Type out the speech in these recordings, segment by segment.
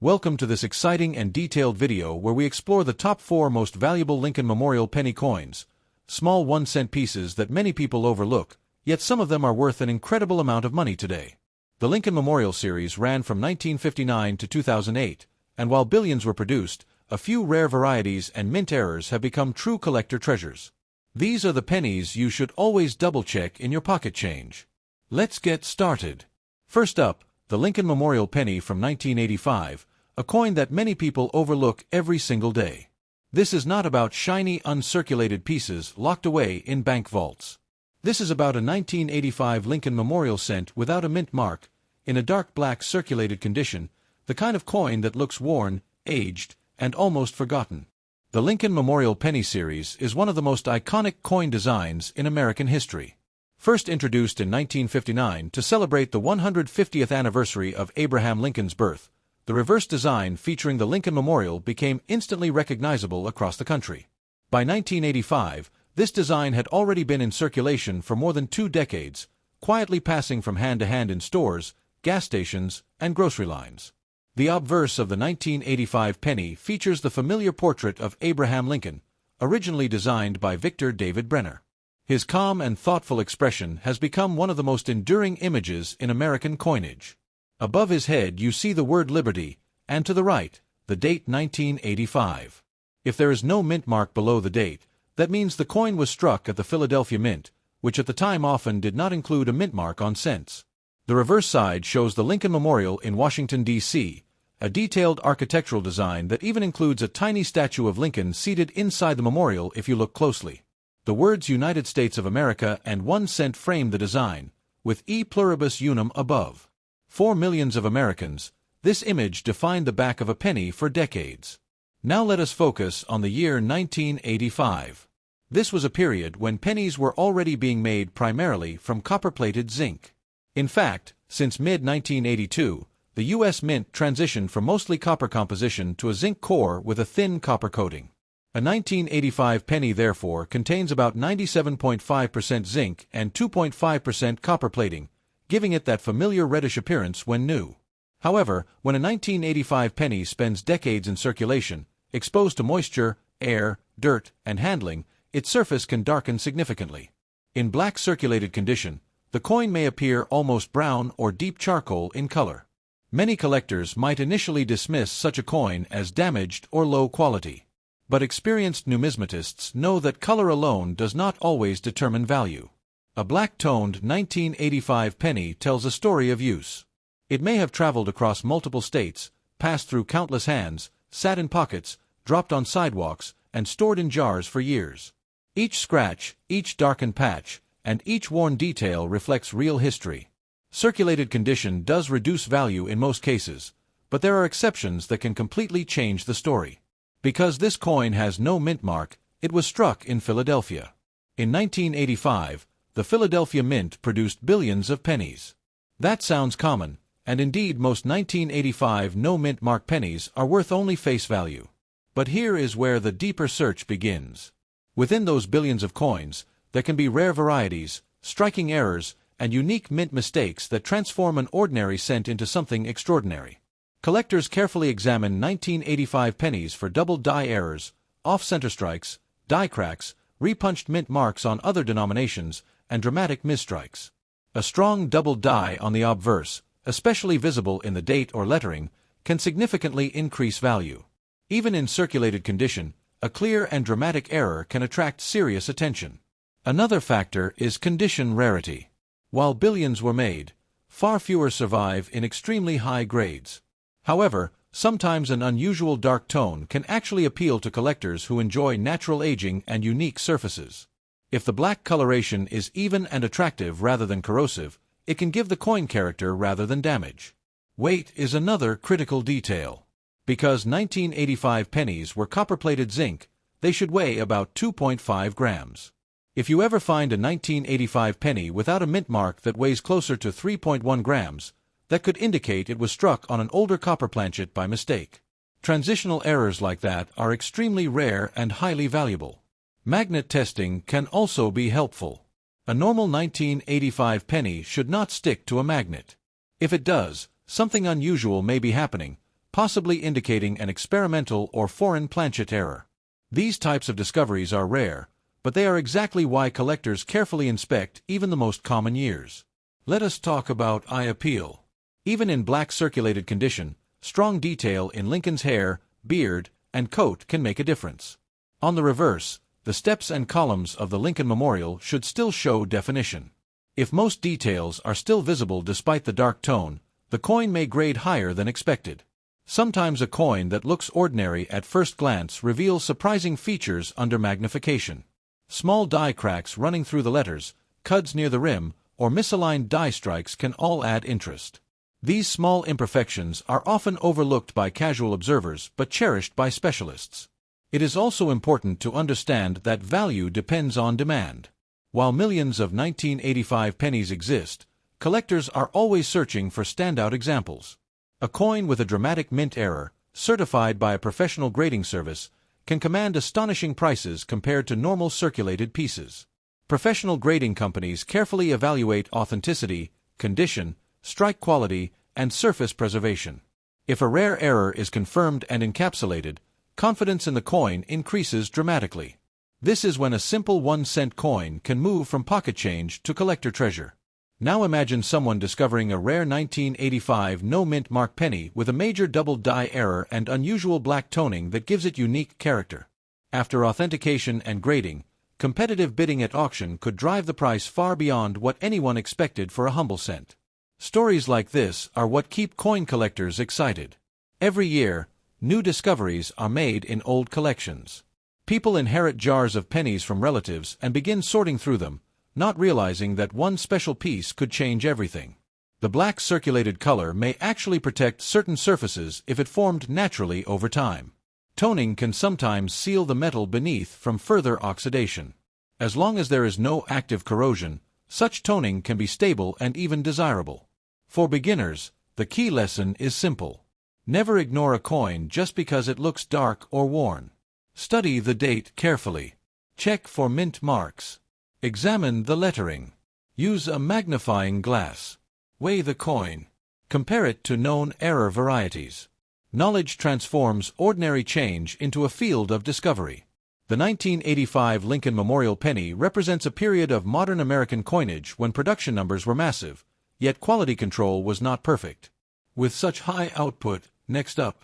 Welcome to this exciting and detailed video where we explore the top 4 most valuable Lincoln Memorial penny coins, small 1-cent pieces that many people overlook, yet some of them are worth an incredible amount of money today. The Lincoln Memorial series ran from 1959 to 2008, and while billions were produced, a few rare varieties and mint errors have become true collector treasures. These are the pennies you should always double-check in your pocket change. Let's get started. First up, the Lincoln Memorial penny from 1985, a coin that many people overlook every single day. This is not about shiny, uncirculated pieces locked away in bank vaults. This is about a 1985 Lincoln Memorial cent without a mint mark, in a dark black circulated condition, the kind of coin that looks worn, aged, and almost forgotten. The Lincoln Memorial Penny Series is one of the most iconic coin designs in American history. First introduced in 1959 to celebrate the 150th anniversary of Abraham Lincoln's birth, the reverse design featuring the Lincoln Memorial became instantly recognizable across the country. By 1985, this design had already been in circulation for more than 2 decades, quietly passing from hand to hand in stores, gas stations, and grocery lines. The obverse of the 1985 penny features the familiar portrait of Abraham Lincoln, originally designed by Victor David Brenner. His calm and thoughtful expression has become one of the most enduring images in American coinage. Above his head you see the word Liberty, and to the right, the date 1985. If there is no mint mark below the date, that means the coin was struck at the Philadelphia Mint, which at the time often did not include a mint mark on cents. The reverse side shows the Lincoln Memorial in Washington, D.C., a detailed architectural design that even includes a tiny statue of Lincoln seated inside the memorial if you look closely. The words United States of America and 1 cent frame the design, with E pluribus unum above. For millions of Americans, this image defined the back of a penny for decades. Now let us focus on the year 1985. This was a period when pennies were already being made primarily from copper-plated zinc. In fact, since mid-1982, the U.S. Mint transitioned from mostly copper composition to a zinc core with a thin copper coating. A 1985 penny therefore contains about 97.5% zinc and 2.5% copper plating, giving it that familiar reddish appearance when new. However, when a 1985 penny spends decades in circulation, exposed to moisture, air, dirt, and handling, its surface can darken significantly. In black circulated condition, the coin may appear almost brown or deep charcoal in color. Many collectors might initially dismiss such a coin as damaged or low quality. But experienced numismatists know that color alone does not always determine value. A black-toned 1985 penny tells a story of use. It may have traveled across multiple states, passed through countless hands, sat in pockets, dropped on sidewalks, and stored in jars for years. Each scratch, each darkened patch, and each worn detail reflects real history. Circulated condition does reduce value in most cases, but there are exceptions that can completely change the story. Because this coin has no mint mark, it was struck in Philadelphia. In 1985, the Philadelphia Mint produced billions of pennies. That sounds common, and indeed most 1985 no-mint mark pennies are worth only face value. But here is where the deeper search begins. Within those billions of coins, there can be rare varieties, striking errors, and unique mint mistakes that transform an ordinary cent into something extraordinary. Collectors carefully examine 1985 pennies for double die errors, off-center strikes, die cracks, repunched mint marks on other denominations, and dramatic misstrikes. A strong double die on the obverse, especially visible in the date or lettering, can significantly increase value. Even in circulated condition, a clear and dramatic error can attract serious attention. Another factor is condition rarity. While billions were made, far fewer survive in extremely high grades. However, sometimes an unusual dark tone can actually appeal to collectors who enjoy natural aging and unique surfaces. If the black coloration is even and attractive rather than corrosive, it can give the coin character rather than damage. Weight is another critical detail. Because 1985 pennies were copper-plated zinc, they should weigh about 2.5 grams. If you ever find a 1985 penny without a mint mark that weighs closer to 3.1 grams, that could indicate it was struck on an older copper planchet by mistake. Transitional errors like that are extremely rare and highly valuable. Magnet testing can also be helpful. A normal 1985 penny should not stick to a magnet. If it does, something unusual may be happening, possibly indicating an experimental or foreign planchet error. These types of discoveries are rare, but they are exactly why collectors carefully inspect even the most common years. Let us talk about eye appeal. Even in black circulated condition, strong detail in Lincoln's hair, beard, and coat can make a difference. On the reverse, the steps and columns of the Lincoln Memorial should still show definition. If most details are still visible despite the dark tone, the coin may grade higher than expected. Sometimes a coin that looks ordinary at first glance reveals surprising features under magnification. Small die cracks running through the letters, cuds near the rim, or misaligned die strikes can all add interest. These small imperfections are often overlooked by casual observers but cherished by specialists. It is also important to understand that value depends on demand. While millions of 1985 pennies exist, collectors are always searching for standout examples. A coin with a dramatic mint error, certified by a professional grading service, can command astonishing prices compared to normal circulated pieces. Professional grading companies carefully evaluate authenticity, condition, strike quality, and surface preservation. If a rare error is confirmed and encapsulated, confidence in the coin increases dramatically. This is when a simple 1-cent coin can move from pocket change to collector treasure. Now imagine someone discovering a rare 1985 no-mint mark penny with a major double die error and unusual black toning that gives it unique character. After authentication and grading, competitive bidding at auction could drive the price far beyond what anyone expected for a humble cent. Stories like this are what keep coin collectors excited. Every year, new discoveries are made in old collections. People inherit jars of pennies from relatives and begin sorting through them, not realizing that one special piece could change everything. The black circulated color may actually protect certain surfaces if it formed naturally over time. Toning can sometimes seal the metal beneath from further oxidation. As long as there is no active corrosion, such toning can be stable and even desirable. For beginners, the key lesson is simple. Never ignore a coin just because it looks dark or worn. Study the date carefully. Check for mint marks. Examine the lettering. Use a magnifying glass. Weigh the coin. Compare it to known error varieties. Knowledge transforms ordinary change into a field of discovery. The 1985 Lincoln Memorial penny represents a period of modern American coinage when production numbers were massive, yet quality control was not perfect. With such high output, next up,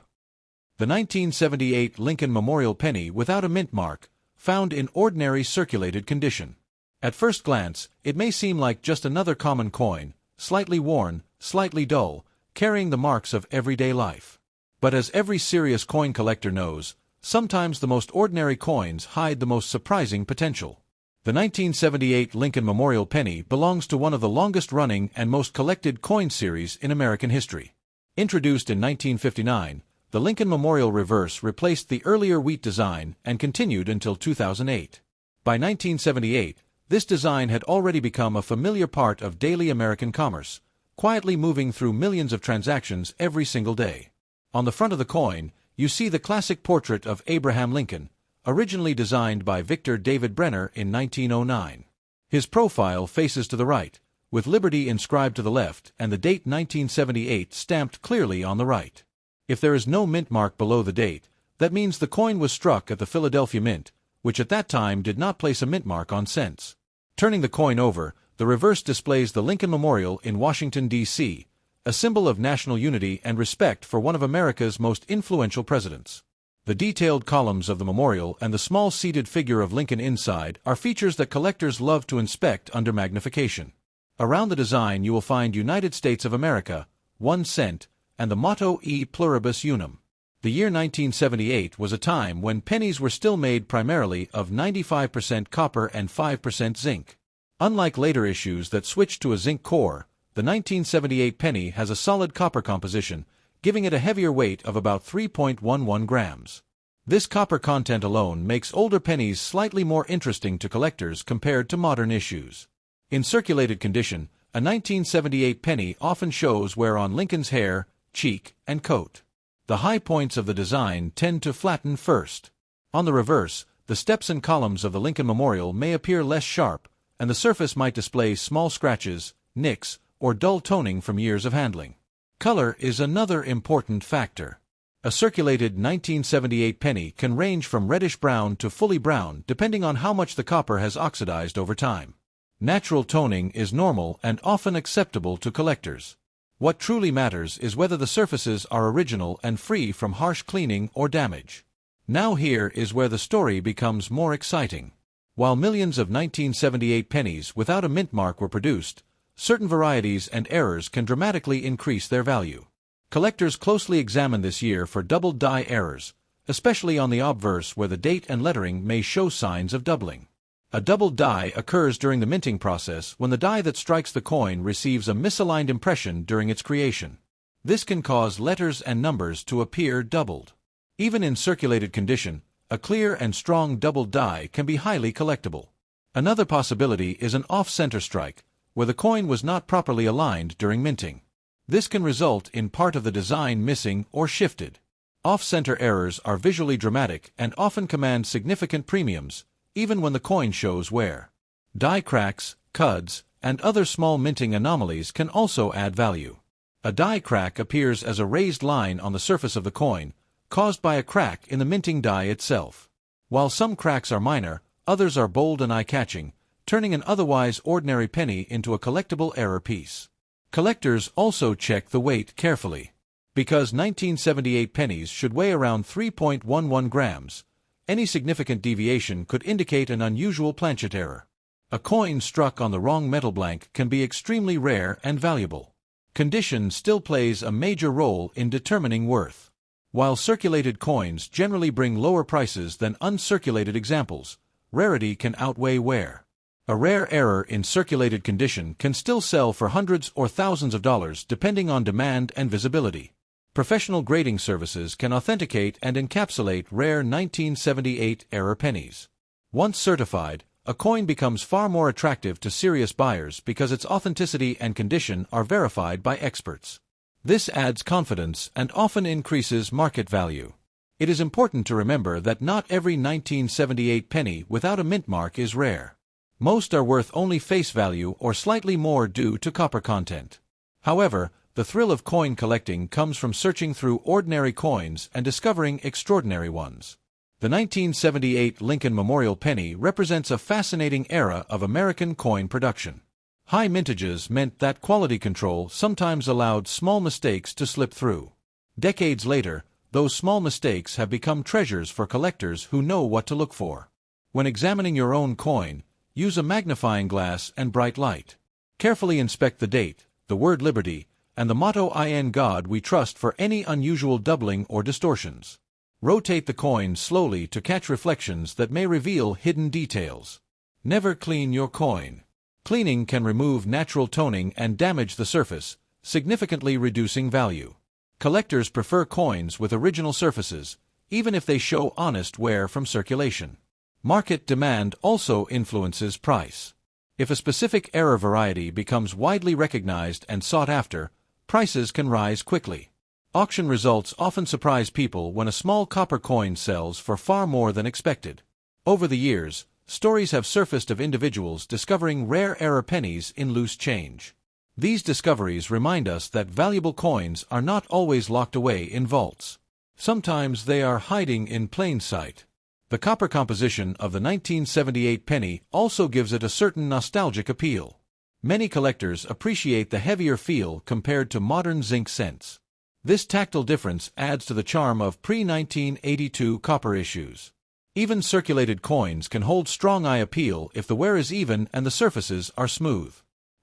the 1978 Lincoln Memorial penny without a mint mark, found in ordinary circulated condition. At first glance, it may seem like just another common coin, slightly worn, slightly dull, carrying the marks of everyday life. But as every serious coin collector knows, sometimes the most ordinary coins hide the most surprising potential. The 1978 Lincoln Memorial penny belongs to one of the longest-running and most collected coin series in American history. Introduced in 1959, the Lincoln Memorial reverse replaced the earlier wheat design and continued until 2008. By 1978, this design had already become a familiar part of daily American commerce, quietly moving through millions of transactions every single day. On the front of the coin, you see the classic portrait of Abraham Lincoln, originally designed by Victor David Brenner in 1909. His profile faces to the right, with Liberty inscribed to the left and the date 1978 stamped clearly on the right. If there is no mint mark below the date, that means the coin was struck at the Philadelphia Mint, which at that time did not place a mint mark on cents. Turning the coin over, the reverse displays the Lincoln Memorial in Washington, D.C., a symbol of national unity and respect for one of America's most influential presidents. The detailed columns of the memorial and the small seated figure of Lincoln inside are features that collectors love to inspect under magnification. Around the design you will find United States of America, 1 cent, and the motto E pluribus unum. The year 1978 was a time when pennies were still made primarily of 95% copper and 5% zinc. Unlike later issues that switched to a zinc core, the 1978 penny has a solid copper composition, giving it a heavier weight of about 3.11 grams. This copper content alone makes older pennies slightly more interesting to collectors compared to modern issues. In circulated condition, a 1978 penny often shows wear on Lincoln's hair, cheek, and coat. The high points of the design tend to flatten first. On the reverse, the steps and columns of the Lincoln Memorial may appear less sharp, and the surface might display small scratches, nicks, or dull toning from years of handling. Color is another important factor. A circulated 1978 penny can range from reddish-brown to fully brown depending on how much the copper has oxidized over time. Natural toning is normal and often acceptable to collectors. What truly matters is whether the surfaces are original and free from harsh cleaning or damage. Now here is where the story becomes more exciting. While millions of 1978 pennies without a mint mark were produced, certain varieties and errors can dramatically increase their value. Collectors closely examine this year for doubled die errors, especially on the obverse where the date and lettering may show signs of doubling. A doubled die occurs during the minting process when the die that strikes the coin receives a misaligned impression during its creation. This can cause letters and numbers to appear doubled. Even in circulated condition, a clear and strong doubled die can be highly collectible. Another possibility is an off-center strike, where the coin was not properly aligned during minting. This can result in part of the design missing or shifted. Off-center errors are visually dramatic and often command significant premiums, even when the coin shows wear. Die cracks, cuds, and other small minting anomalies can also add value. A die crack appears as a raised line on the surface of the coin, caused by a crack in the minting die itself. While some cracks are minor, others are bold and eye-catching, turning an otherwise ordinary penny into a collectible error piece. Collectors also check the weight carefully. Because 1978 pennies should weigh around 3.11 grams, any significant deviation could indicate an unusual planchet error. A coin struck on the wrong metal blank can be extremely rare and valuable. Condition still plays a major role in determining worth. While circulated coins generally bring lower prices than uncirculated examples, rarity can outweigh wear. A rare error in circulated condition can still sell for hundreds or thousands of dollars depending on demand and visibility. Professional grading services can authenticate and encapsulate rare 1978 error pennies. Once certified, a coin becomes far more attractive to serious buyers because its authenticity and condition are verified by experts. This adds confidence and often increases market value. It is important to remember that not every 1978 penny without a mint mark is rare. Most are worth only face value or slightly more due to copper content. However, the thrill of coin collecting comes from searching through ordinary coins and discovering extraordinary ones. The 1978 Lincoln Memorial Penny represents a fascinating era of American coin production. High mintages meant that quality control sometimes allowed small mistakes to slip through. Decades later, those small mistakes have become treasures for collectors who know what to look for. When examining your own coin, use a magnifying glass and bright light. Carefully inspect the date, the word Liberty, and the motto "In God We Trust" for any unusual doubling or distortions. Rotate the coin slowly to catch reflections that may reveal hidden details. Never clean your coin. Cleaning can remove natural toning and damage the surface, significantly reducing value. Collectors prefer coins with original surfaces, even if they show honest wear from circulation. Market demand also influences price. If a specific error variety becomes widely recognized and sought after, prices can rise quickly. Auction results often surprise people when a small copper coin sells for far more than expected. Over the years, stories have surfaced of individuals discovering rare error pennies in loose change. These discoveries remind us that valuable coins are not always locked away in vaults. Sometimes they are hiding in plain sight. The copper composition of the 1978 penny also gives it a certain nostalgic appeal. Many collectors appreciate the heavier feel compared to modern zinc cents. This tactile difference adds to the charm of pre-1982 copper issues. Even circulated coins can hold strong eye appeal if the wear is even and the surfaces are smooth.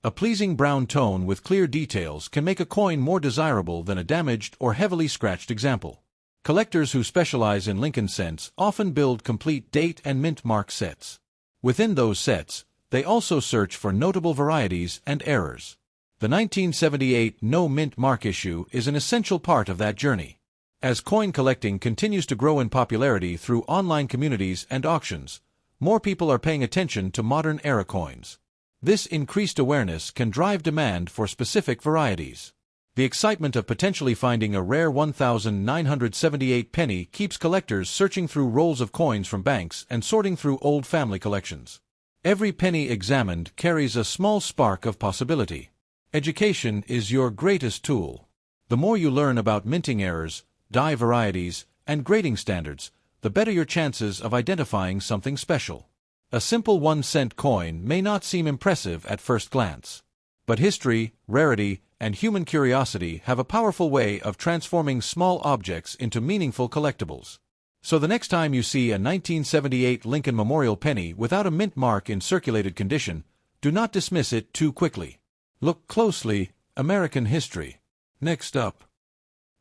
A pleasing brown tone with clear details can make a coin more desirable than a damaged or heavily scratched example. Collectors who specialize in Lincoln cents often build complete date and mint mark sets. Within those sets, they also search for notable varieties and errors. The 1978 no mint mark issue is an essential part of that journey. As coin collecting continues to grow in popularity through online communities and auctions, more people are paying attention to modern era coins. This increased awareness can drive demand for specific varieties. The excitement of potentially finding a rare 1978 penny keeps collectors searching through rolls of coins from banks and sorting through old family collections. Every penny examined carries a small spark of possibility. Education is your greatest tool. The more you learn about minting errors, die varieties, and grading standards, the better your chances of identifying something special. A simple 1-cent coin may not seem impressive at first glance. But history, rarity, and human curiosity have a powerful way of transforming small objects into meaningful collectibles. So the next time you see a 1978 Lincoln Memorial penny without a mint mark in circulated condition, do not dismiss it too quickly. Look closely. American history. Next up,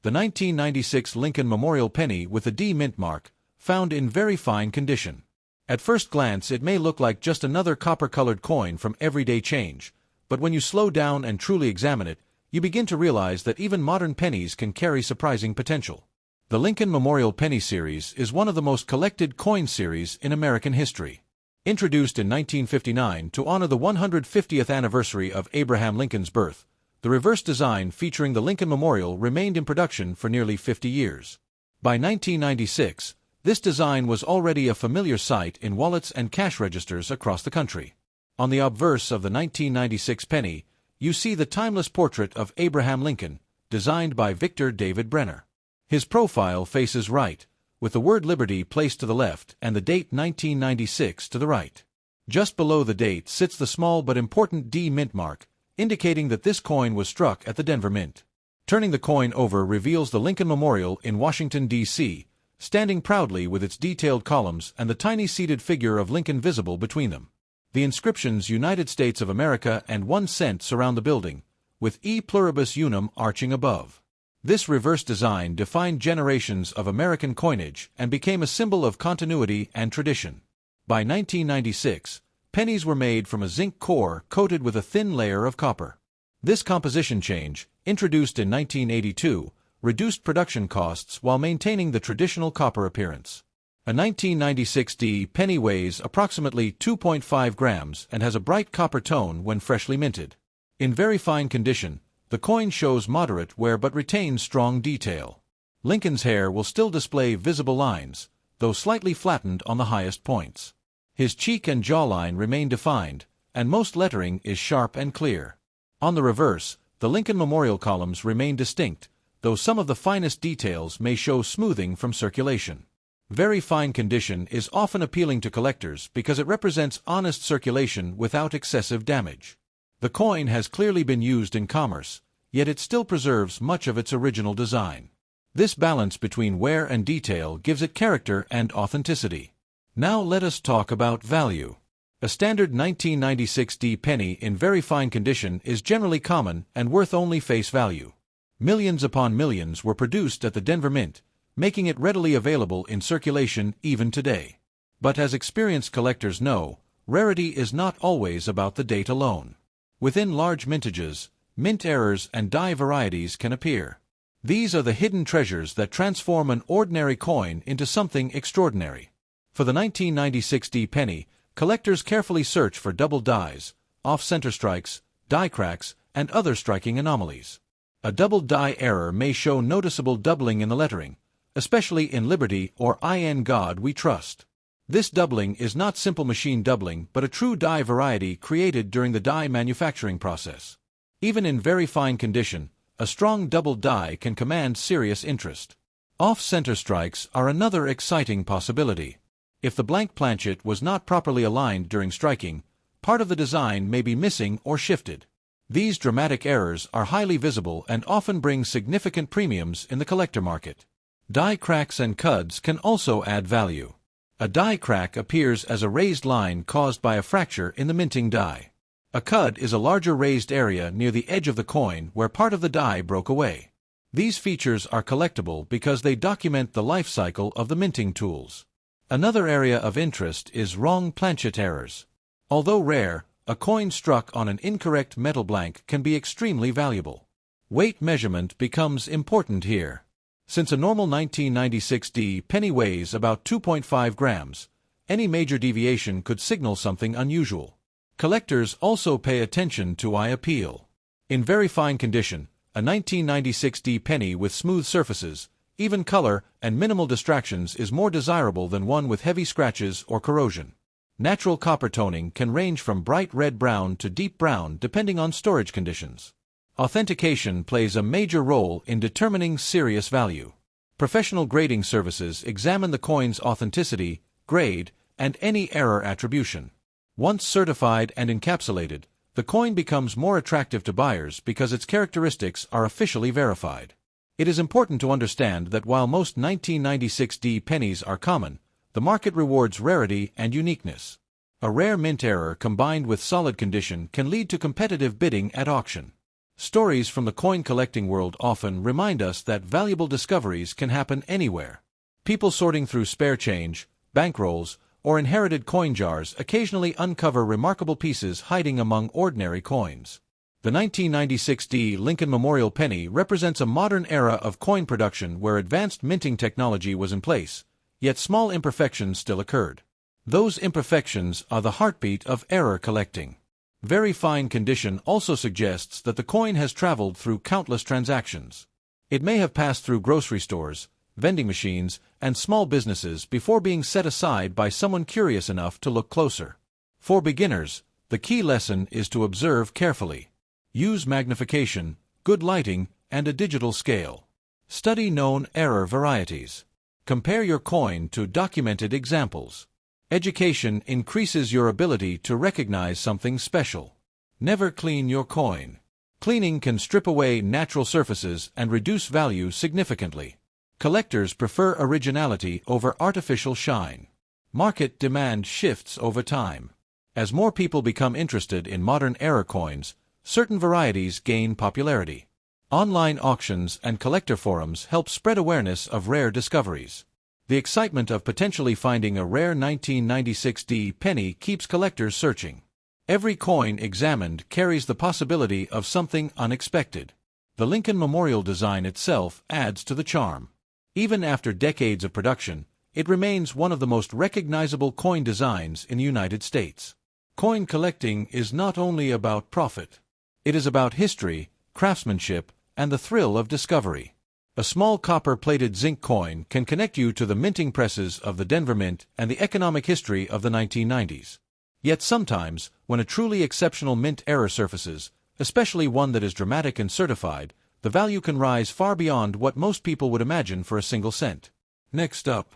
the 1996 Lincoln Memorial penny with a D mint mark, found in very fine condition. At first glance it may look like just another copper-colored coin from everyday change, but when you slow down and truly examine it, you begin to realize that even modern pennies can carry surprising potential. The Lincoln Memorial Penny Series is one of the most collected coin series in American history. Introduced in 1959 to honor the 150th anniversary of Abraham Lincoln's birth, the reverse design featuring the Lincoln Memorial remained in production for nearly 50 years. By 1996, this design was already a familiar sight in wallets and cash registers across the country. On the obverse of the 1996 penny, you see the timeless portrait of Abraham Lincoln, designed by Victor David Brenner. His profile faces right, with the word Liberty placed to the left and the date 1996 to the right. Just below the date sits the small but important D mint mark, indicating that this coin was struck at the Denver Mint. Turning the coin over reveals the Lincoln Memorial in Washington, D.C., standing proudly with its detailed columns and the tiny seated figure of Lincoln visible between them. The inscriptions United States of America and 1 cent surround the building, with E pluribus unum arching above. This reverse design defined generations of American coinage and became a symbol of continuity and tradition. By 1996, pennies were made from a zinc core coated with a thin layer of copper. This composition change, introduced in 1982, reduced production costs while maintaining the traditional copper appearance. A 1996 D penny weighs approximately 2.5 grams and has a bright copper tone when freshly minted. In very fine condition, the coin shows moderate wear but retains strong detail. Lincoln's hair will still display visible lines, though slightly flattened on the highest points. His cheek and jawline remain defined, and most lettering is sharp and clear. On the reverse, the Lincoln Memorial columns remain distinct, though some of the finest details may show smoothing from circulation. Very fine condition is often appealing to collectors because it represents honest circulation without excessive damage. The coin has clearly been used in commerce, yet it still preserves much of its original design. This balance between wear and detail gives it character and authenticity. Now let us talk about value. A standard 1996 D penny in very fine condition is generally common and worth only face value. Millions upon millions were produced at the Denver Mint, making it readily available in circulation even today. But as experienced collectors know, rarity is not always about the date alone. Within large mintages, mint errors and die varieties can appear. These are the hidden treasures that transform an ordinary coin into something extraordinary. For the 1996 D penny, collectors carefully search for double dies, off-center strikes, die cracks, and other striking anomalies. A double die error may show noticeable doubling in the lettering, especially in Liberty or In God We Trust. This doubling is not simple machine doubling but a true die variety created during the die manufacturing process. Even in very fine condition, a strong double die can command serious interest. Off-center strikes are another exciting possibility. If the blank planchet was not properly aligned during striking, part of the design may be missing or shifted. These dramatic errors are highly visible and often bring significant premiums in the collector market. Die cracks and cuds can also add value. A die crack appears as a raised line caused by a fracture in the minting die. A cud is a larger raised area near the edge of the coin where part of the die broke away. These features are collectible because they document the life cycle of the minting tools. Another area of interest is wrong planchet errors. Although rare, a coin struck on an incorrect metal blank can be extremely valuable. Weight measurement becomes important here. Since a normal 1996 D penny weighs about 2.5 grams, any major deviation could signal something unusual. Collectors also pay attention to eye appeal. In very fine condition, a 1996 D penny with smooth surfaces, even color, and minimal distractions is more desirable than one with heavy scratches or corrosion. Natural copper toning can range from bright red-brown to deep brown depending on storage conditions. Authentication plays a major role in determining serious value. Professional grading services examine the coin's authenticity, grade, and any error attribution. Once certified and encapsulated, the coin becomes more attractive to buyers because its characteristics are officially verified. It is important to understand that while most 1996D pennies are common, the market rewards rarity and uniqueness. A rare mint error combined with solid condition can lead to competitive bidding at auction. Stories from the coin collecting world often remind us that valuable discoveries can happen anywhere. People sorting through spare change, bankrolls, or inherited coin jars occasionally uncover remarkable pieces hiding among ordinary coins. The 1996D Lincoln Memorial Penny represents a modern era of coin production where advanced minting technology was in place, yet small imperfections still occurred. Those imperfections are the heartbeat of error collecting. Very fine condition also suggests that the coin has traveled through countless transactions. It may have passed through grocery stores, vending machines, and small businesses before being set aside by someone curious enough to look closer. For beginners, the key lesson is to observe carefully. Use magnification, good lighting, and a digital scale. Study known error varieties. Compare your coin to documented examples. Education increases your ability to recognize something special. Never clean your coin. Cleaning can strip away natural surfaces and reduce value significantly. Collectors prefer originality over artificial shine. Market demand shifts over time. As more people become interested in modern era coins, certain varieties gain popularity. Online auctions and collector forums help spread awareness of rare discoveries. The excitement of potentially finding a rare 1996D penny keeps collectors searching. Every coin examined carries the possibility of something unexpected. The Lincoln Memorial design itself adds to the charm. Even after decades of production, it remains one of the most recognizable coin designs in the United States. Coin collecting is not only about profit. It is about history, craftsmanship, and the thrill of discovery. A small copper-plated zinc coin can connect you to the minting presses of the Denver Mint and the economic history of the 1990s. Yet sometimes, when a truly exceptional mint error surfaces, especially one that is dramatic and certified, the value can rise far beyond what most people would imagine for a single cent. Next up,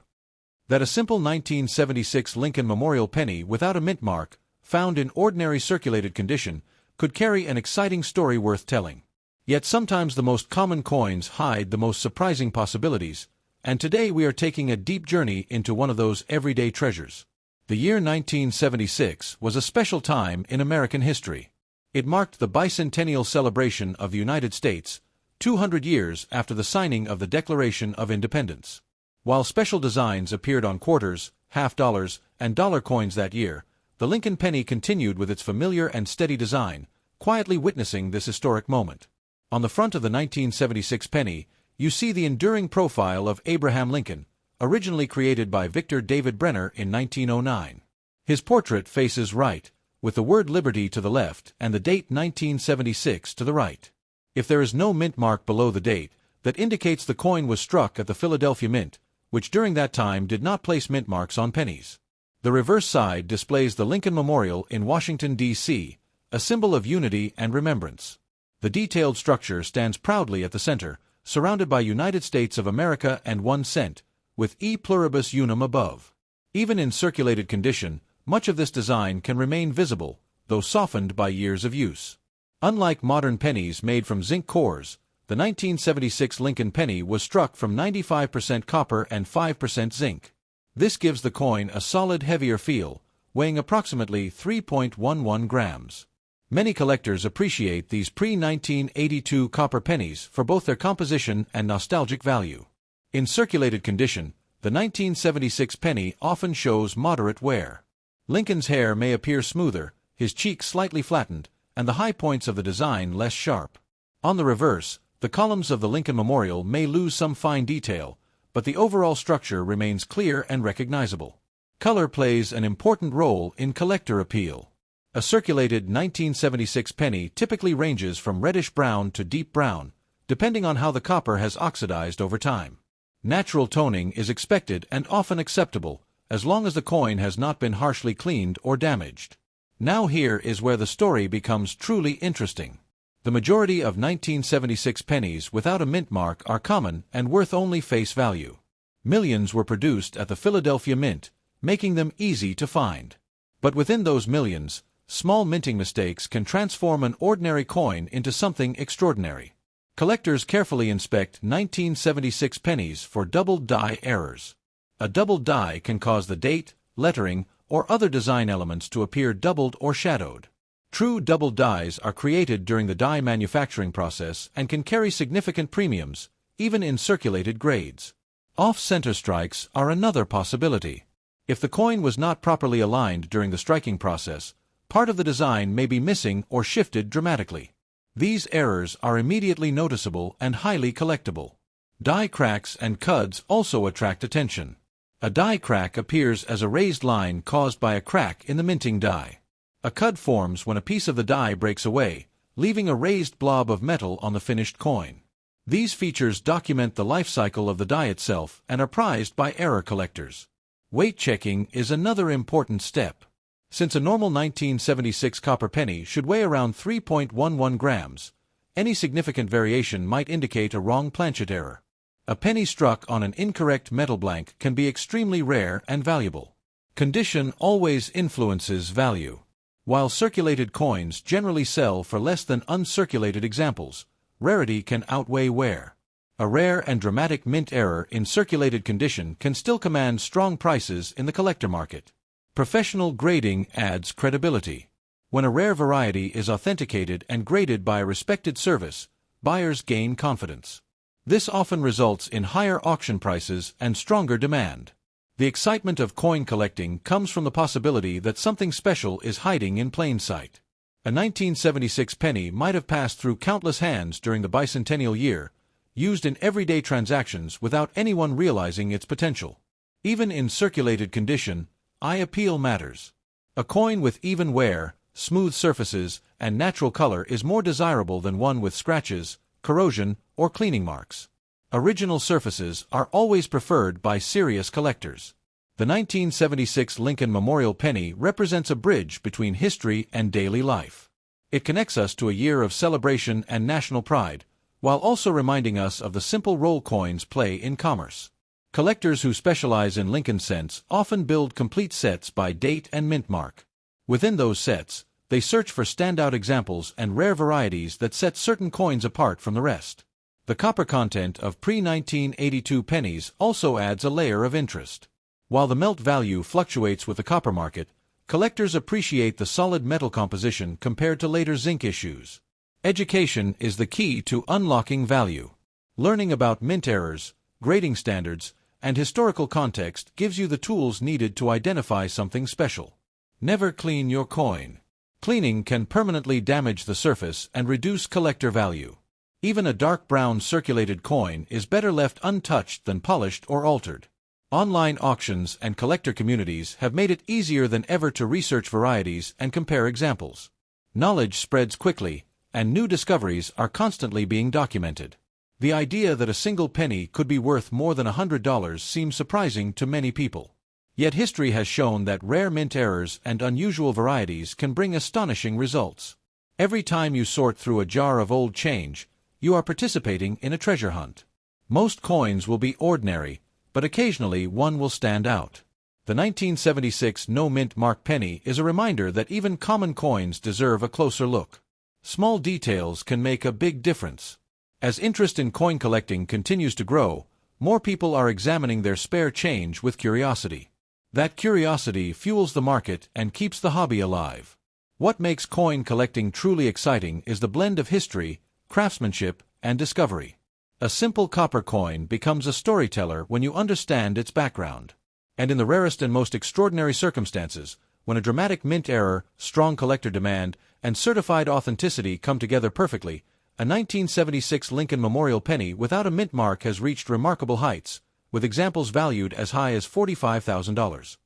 that a simple 1976 Lincoln Memorial penny without a mint mark, found in ordinary circulated condition, could carry an exciting story worth telling. Yet sometimes the most common coins hide the most surprising possibilities, and today we are taking a deep journey into one of those everyday treasures. The year 1976 was a special time in American history. It marked the bicentennial celebration of the United States, 200 years after the signing of the Declaration of Independence. While special designs appeared on quarters, half dollars, and dollar coins that year, the Lincoln penny continued with its familiar and steady design, quietly witnessing this historic moment. On the front of the 1976 penny, you see the enduring profile of Abraham Lincoln, originally created by Victor David Brenner in 1909. His portrait faces right, with the word Liberty to the left and the date 1976 to the right. If there is no mint mark below the date, that indicates the coin was struck at the Philadelphia Mint, which during that time did not place mint marks on pennies. The reverse side displays the Lincoln Memorial in Washington, D.C., a symbol of unity and remembrance. The detailed structure stands proudly at the center, surrounded by United States of America and 1 cent, with E pluribus unum above. Even in circulated condition, much of this design can remain visible, though softened by years of use. Unlike modern pennies made from zinc cores, the 1976 Lincoln penny was struck from 95% copper and 5% zinc. This gives the coin a solid, heavier feel, weighing approximately 3.11 grams. Many collectors appreciate these pre-1982 copper pennies for both their composition and nostalgic value. In circulated condition, the 1976 penny often shows moderate wear. Lincoln's hair may appear smoother, his cheeks slightly flattened, and the high points of the design less sharp. On the reverse, the columns of the Lincoln Memorial may lose some fine detail, but the overall structure remains clear and recognizable. Color plays an important role in collector appeal. A circulated 1976 penny typically ranges from reddish-brown to deep brown, depending on how the copper has oxidized over time. Natural toning is expected and often acceptable, as long as the coin has not been harshly cleaned or damaged. Now here is where the story becomes truly interesting. The The majority of 1976 pennies without a mint mark are common and worth only face value. Millions were produced at the Philadelphia Mint, making them easy to find. But within those millions, small minting mistakes can transform an ordinary coin into something extraordinary. Collectors carefully inspect 1976 pennies for double die errors. A double die can cause the date, lettering, or other design elements to appear doubled or shadowed. True double dies are created during the die manufacturing process and can carry significant premiums, even in circulated grades. Off-center strikes are another possibility. If the coin was not properly aligned during the striking process, part of the design may be missing or shifted dramatically. These errors are immediately noticeable and highly collectible. Die cracks and cuds also attract attention. A die crack appears as a raised line caused by a crack in the minting die. A cud forms when a piece of the die breaks away, leaving a raised blob of metal on the finished coin. These features document the life cycle of the die itself and are prized by error collectors. Weight checking is another important step. Since a normal 1976 copper penny should weigh around 3.11 grams, any significant variation might indicate a wrong planchet error. A penny struck on an incorrect metal blank can be extremely rare and valuable. Condition always influences value. While circulated coins generally sell for less than uncirculated examples, rarity can outweigh wear. A rare and dramatic mint error in circulated condition can still command strong prices in the collector market. Professional grading adds credibility. When a rare variety is authenticated and graded by a respected service, buyers gain confidence. This often results in higher auction prices and stronger demand. The excitement of coin collecting comes from the possibility that something special is hiding in plain sight. A 1976 penny might have passed through countless hands during the bicentennial year, used in everyday transactions without anyone realizing its potential. Even in circulated condition, eye appeal matters. A coin with even wear, smooth surfaces, and natural color is more desirable than one with scratches, corrosion, or cleaning marks. Original surfaces are always preferred by serious collectors. The 1976 Lincoln Memorial Penny represents a bridge between history and daily life. It connects us to a year of celebration and national pride, while also reminding us of the simple role coins play in commerce. Collectors who specialize in Lincoln cents often build complete sets by date and mint mark. Within those sets, they search for standout examples and rare varieties that set certain coins apart from the rest. The copper content of pre-1982 pennies also adds a layer of interest. While the melt value fluctuates with the copper market, collectors appreciate the solid metal composition compared to later zinc issues. Education is the key to unlocking value. Learning about mint errors, grading standards, and historical context gives you the tools needed to identify something special. Never clean your coin. Cleaning can permanently damage the surface and reduce collector value. Even a dark brown circulated coin is better left untouched than polished or altered. Online auctions and collector communities have made it easier than ever to research varieties and compare examples. Knowledge spreads quickly, and new discoveries are constantly being documented. The idea that a single penny could be worth more than $100 seems surprising to many people. Yet history has shown that rare mint errors and unusual varieties can bring astonishing results. Every time you sort through a jar of old change, you are participating in a treasure hunt. Most coins will be ordinary, but occasionally one will stand out. The 1976 no mint mark penny is a reminder that even common coins deserve a closer look. Small details can make a big difference. As interest in coin collecting continues to grow, more people are examining their spare change with curiosity. That curiosity fuels the market and keeps the hobby alive. What makes coin collecting truly exciting is the blend of history, craftsmanship, and discovery. A simple copper coin becomes a storyteller when you understand its background. And in the rarest and most extraordinary circumstances, when a dramatic mint error, strong collector demand, and certified authenticity come together perfectly, a 1976 Lincoln Memorial Penny without a mint mark has reached remarkable heights, with examples valued as high as $45,000.